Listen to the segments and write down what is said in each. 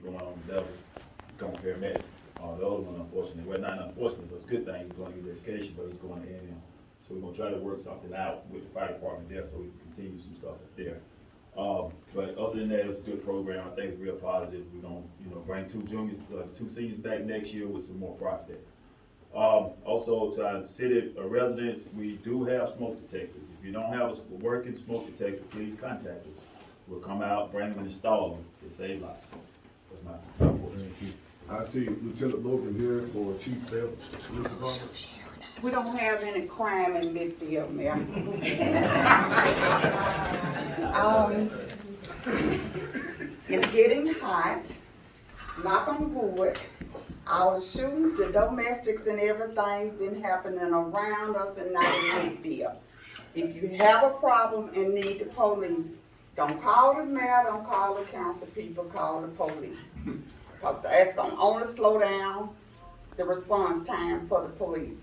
going on with the level, become a paramedic. The other one, unfortunately, well, not unfortunately, but it's a good thing, he's going to get education, but he's going to A&M. So we're gonna try to work something out with the fire department there so we can continue some stuff up there. But other than that, it was a good program. I think it's real positive. We're gonna, bring two seniors back next year with some more prospects. Also to our city residents, we do have smoke detectors. If you don't have a working smoke detector, please contact us. We'll come out, bring them and install them to save lives. That's my report. Thank you. I see Lieutenant Logan here for Chief Phelps. We don't have any crime in Midfield, Mayor. It's getting hot, knock on wood. All the shootings, the domestics and everything been happening around us and not in Midfield. If you have a problem and need the police, don't call the mayor, don't call the council people, call the police. Because that's gonna only slow down the response time for the police.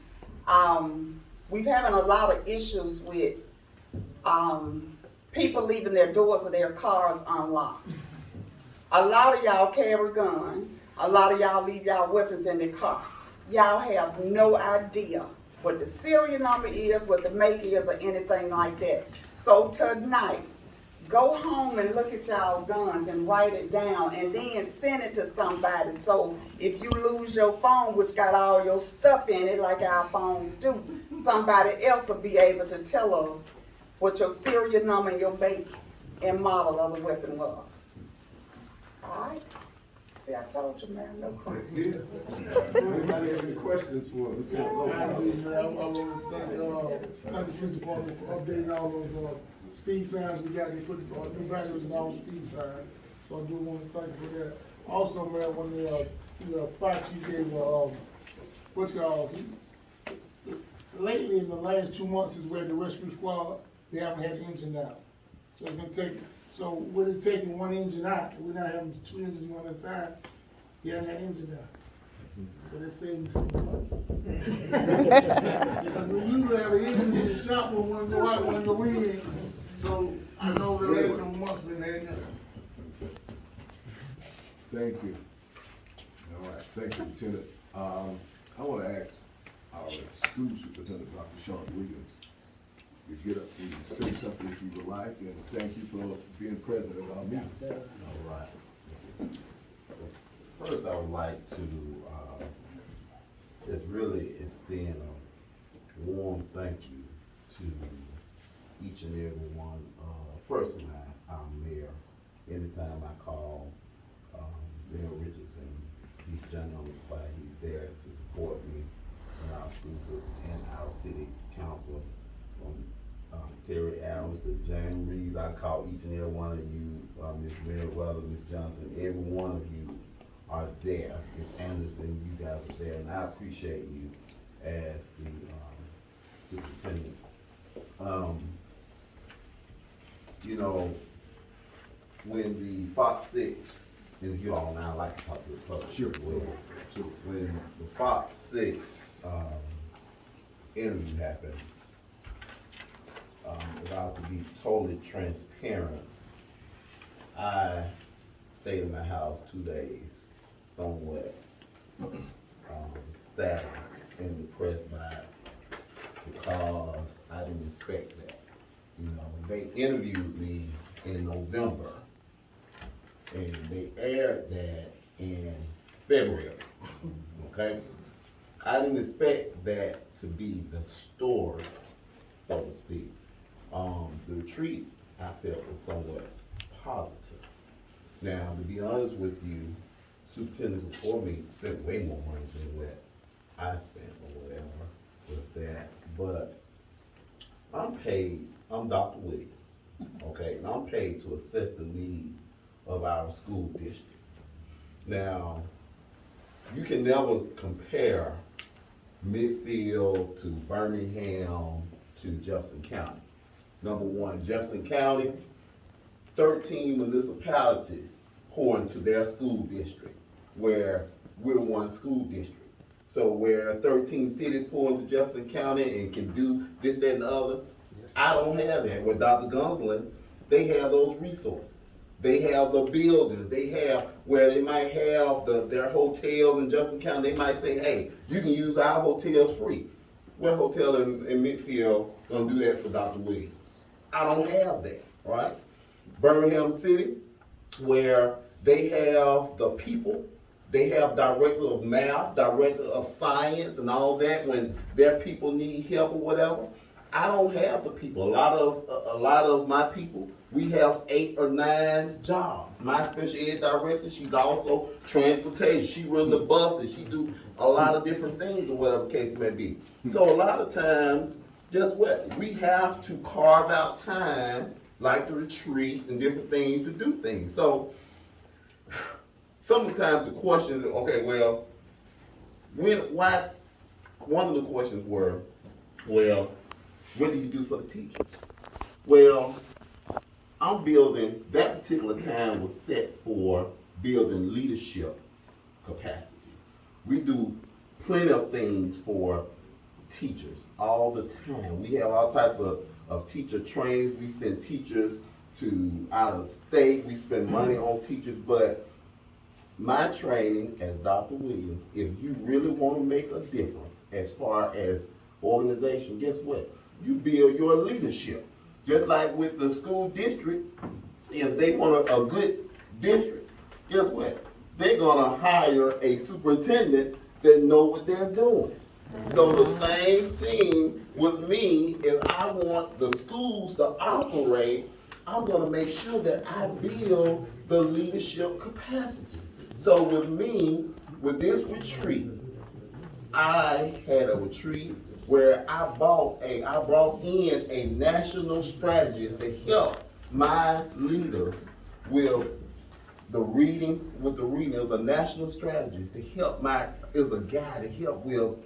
We've having a lot of issues with people leaving their doors of their cars unlocked. A lot of y'all carry guns. A lot of y'all leave y'all weapons in the car. Y'all have no idea what the serial number is, what the make is, or anything like that. So tonight, go home and look at y'all guns and write it down and then send it to somebody. So if you lose your phone, which got all your stuff in it, like our phones do, somebody else will be able to tell us what your serial number and your make and model of the weapon was. All right? See, I told you, man, no questions. Anybody have any questions for Lieutenant Logan? I want to thank the police department for updating all those speed signs we got. They put new batteries in all the speed signs, so I do want to thank you for that. Also, man, when the fire chief gave what's called lately in the last 2 months is where the rescue squad they haven't had the engine out, so it's gonna take. So with it taking one engine out, we're not having two engines one at a time. He hasn't had engine out. So they're saving some money. Because we usually have an engine in the shop when one go out, one go in. So I know the last couple months been hanging out. Thank you. All right, thank you, Lieutenant. I want to ask our school superintendent, Dr. Sean Williams, to get up and say something if you would like, and thank you for being present at our meeting. All right. First, I would like to just really extend a warm thank you to each and every one. First, our mayor. Anytime I call Mayor Richardson, he's generally on the spot. He's there to support me in our schools and our city council. From Terry Adams to James Reeves, I call each and every one of you, Ms. Merriweather, Ms. Johnson, every one of you are there. Ms. Anderson, you guys are there, and I appreciate you as the superintendent. When the Fox 6, and you all now like to talk to the public. Sure. When the Fox 6 interview happened, if I was to be totally transparent, I stayed in my house 2 days, somewhat sad and depressed by it because I didn't expect that. They interviewed me in November and they aired that in February, okay? I didn't expect that to be the story, so to speak. The retreat, I felt, was somewhat positive. Now, to be honest with you, superintendents before me spent way more money than what I spent or whatever with that. But I'm Dr. Williams, okay? And I'm paid to assess the needs of our school district. Now, you can never compare Midfield to Birmingham to Jefferson County. Number one, Jefferson County, 13 municipalities pour into their school district, where we're one school district. So where 13 cities pour into Jefferson County and can do this, that, and the other, I don't have that. With Dr. Gunslin, they have those resources. They have the buildings. They have where they might have their hotels in Jefferson County. They might say, hey, you can use our hotels free. What hotel in Midfield gonna do that for Dr. Williams? I don't have that, right? Birmingham City, where they have the people, they have director of math, director of science and all that when their people need help or whatever. I don't have the people. A lot of my people, we have 8 or 9 jobs. My special ed director, she's also transportation. She runs the buses. She do a lot of different things or whatever the case may be. So a lot of times, just what? We have to carve out time, like the retreat and different things to do things. So sometimes the question is, okay, well, one of the questions were, well, what do you do for the teachers? Well, I'm building, that particular time was set for building leadership capacity. We do plenty of things for teachers all the time. We have all types of teacher trainings. We send teachers to out of state. We spend money on teachers, but my training as Dr. Williams, if you really want to make a difference as far as organization, guess what? You build your leadership. Just like with the school district, if they want a good district, guess what? They're gonna hire a superintendent that know what they're doing. So the same thing with me, if I want the schools to operate, I'm gonna make sure that I build the leadership capacity. So with me, with this retreat, I had a retreat where I brought in a national strategist to help my leaders with the reading. It was a national strategist to help it was a guy to help with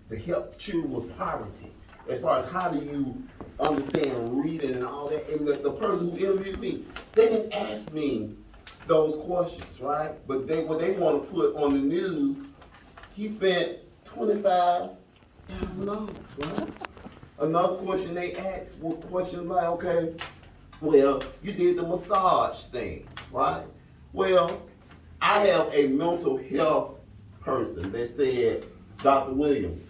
to help children with poverty. As far as how do you understand reading and all that, and the person who interviewed me, they didn't ask me those questions, right? But what they want to put on the news, he spent $25,000, right? Another question they asked was questions like, okay, well, you did the massage thing, right? Well, I have a mental health person that said, Dr. Williams,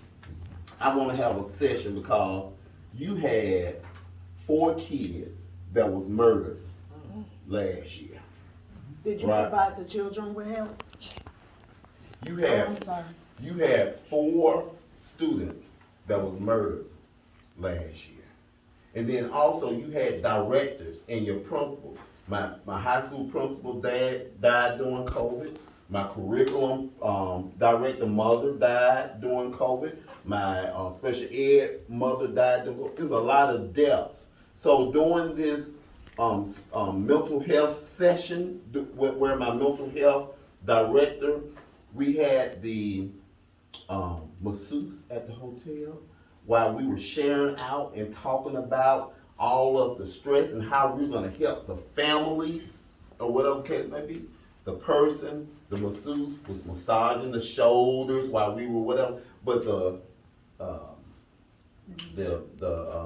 I want to have a session because you had 4 kids that was murdered last year. Did you Right. provide the children with help? You Oh, had I'm sorry. You had 4 students that was murdered last year. And then also you had directors and your principals. My high school principal died during COVID. My curriculum director mother died during COVID. My special ed mother died during COVID. There's a lot of deaths. So during this mental health session, where my mental health director, we had the masseuse at the hotel while we were sharing out and talking about all of the stress and how we're going to help the families or whatever the case may be. The masseuse was massaging the shoulders while we were whatever, but the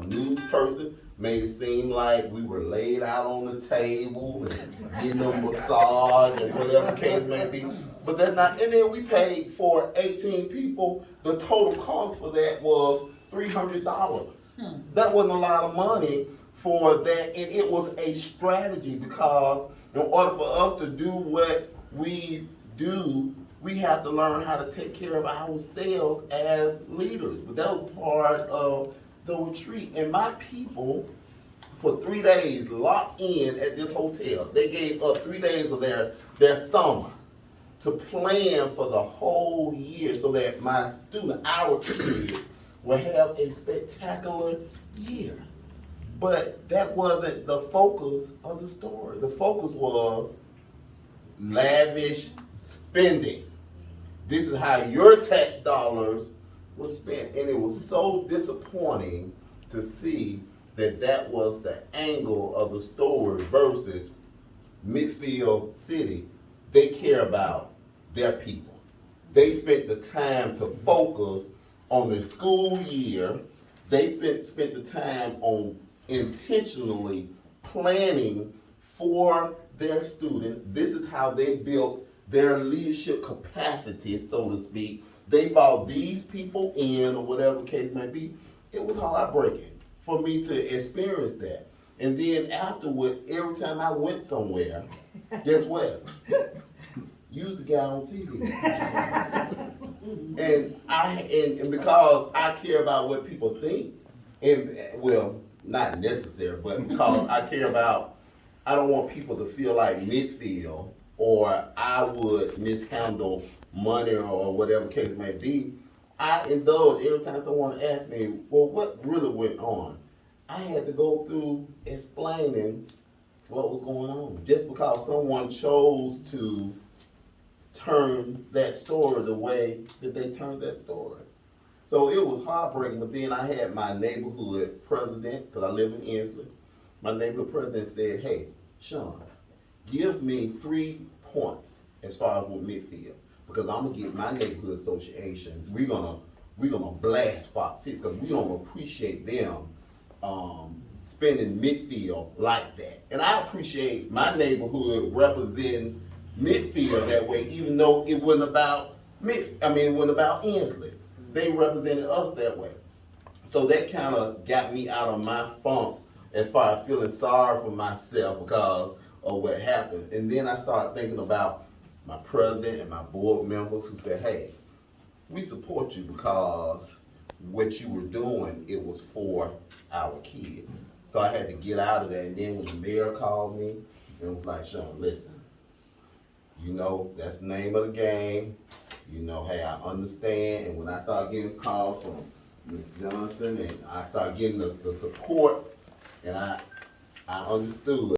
news person made it seem like we were laid out on the table and getting a massage or whatever the case may be. But that's not, and then we paid for 18 people. The total cost for that was $300. That wasn't a lot of money for that, and it was a strategy because in order for us to do what we do, we have to learn how to take care of ourselves as leaders. But that was part of the retreat. And my people, for 3 days, locked in at this hotel. They gave up 3 days of their summer to plan for the whole year so that our kids, will have a spectacular year. But that wasn't the focus of the story. The focus was lavish spending. This is how your tax dollars were spent. And it was so disappointing to see that was the angle of the story versus Midfield City. They care about their people. They spent the time to focus on the school year. They spent the time on intentionally planning for their students. This is how they built their leadership capacity, so to speak. They brought these people in, or whatever the case may be. It was heartbreaking for me to experience that. And then afterwards, every time I went somewhere, guess what? Use the guy on TV. And because I care about what people think, and well, not necessary, but because I care about, I don't want people to feel like Midfield or I would mishandle money or whatever case may be. I indulge every time someone asks me, well, what really went on? I had to go through explaining what was going on. Just because someone chose to turn that story the way that they turned that story. So it was heartbreaking, but then I had my neighborhood president, because I live in Inslee. My neighborhood president said, hey, Sean, give me 3 points as far as with Midfield, because I'm gonna get my neighborhood association, we're gonna blast Fox 6, because we don't appreciate them spending Midfield like that. And I appreciate my neighborhood representing Midfield that way, even though it wasn't about it wasn't about Inslee. They represented us that way. So that kind of got me out of my funk as far as feeling sorry for myself because of what happened. And then I started thinking about my president and my board members who said, hey, we support you because what you were doing, it was for our kids. So I had to get out of that. And then when the mayor called me, it was like, Sean, listen, you know, that's the name of the game. You know, hey, I understand. And when I start getting calls from Ms. Johnson and I start getting the support, and I understood